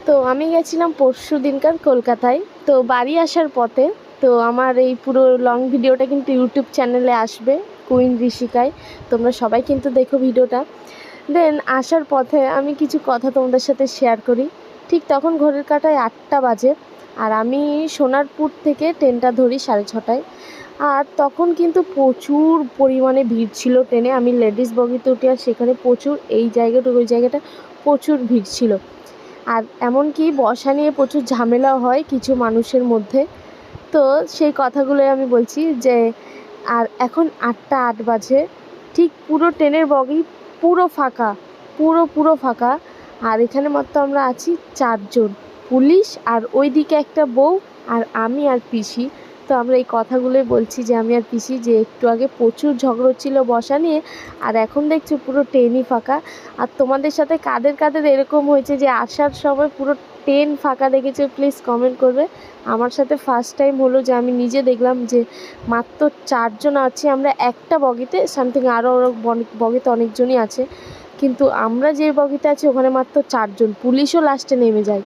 তো আমি গেছিলাম পরশু দিনকার কলকাতায়। তো বাড়ি আসার পথে তো আমার এই পুরো লং ভিডিওটা কিন্তু ইউটিউব চ্যানেলে আসবে, কুইন ঋষিকায়। তোমরা সবাই কিন্তু দেখো ভিডিওটা। দেন আসার পথে আমি কিছু কথা তোমাদের সাথে শেয়ার করি। ঠিক তখন ঘড়ির কাঁটায় 8টা বাজে, আর আমি সোনারপুর থেকে ট্রেনটা ধরি 6:30টায়। আর তখন কিন্তু প্রচুর পরিমাণে ভিড় ছিল ট্রেনে। আমি লেডিস বগিতে উঠি, আর সেখানে প্রচুর ওই জায়গাটা প্রচুর ভিড় ছিল। আর এমনকি বসা নিয়ে প্রচুর ঝামেলাও হয় কিছু মানুষের মধ্যে। তো সেই কথাগুলোই আমি বলছি যে, আর এখন 8টা 8 বাজে, ঠিক পুরো ট্রেনের বগি পুরো ফাঁকা, পুরো ফাঁকা। আর এখানে মাত্র আমরা আছি 4জন, পুলিশ আর ওইদিকে একটা বউ আর আমি আর পিসি। তো আমরা এই কথাগুলোই বলছি যে আমি আর পিসি, যে একটু আগে প্রচুর ঝগড়া হচ্ছিল বসা নিয়ে, আর এখন দেখছি পুরো ট্রেনই ফাঁকা। আর তোমাদের সাথে কাদের কাদের এরকম হয়েছে যে আসার সময় পুরো ট্রেন ফাঁকা দেখেছে, প্লিজ কমেন্ট করবে। আমার সাথে ফার্স্ট টাইম হলো যে আমি নিজে দেখলাম যে মাত্র 4জন আছি আমরা একটা বগিতে, সামথিং আরও বগিতে অনেকজনই আছে, কিন্তু আমরা যে বগিতে আছি ওখানে মাত্র 4জন, পুলিশও লাস্টে নেমে যায়।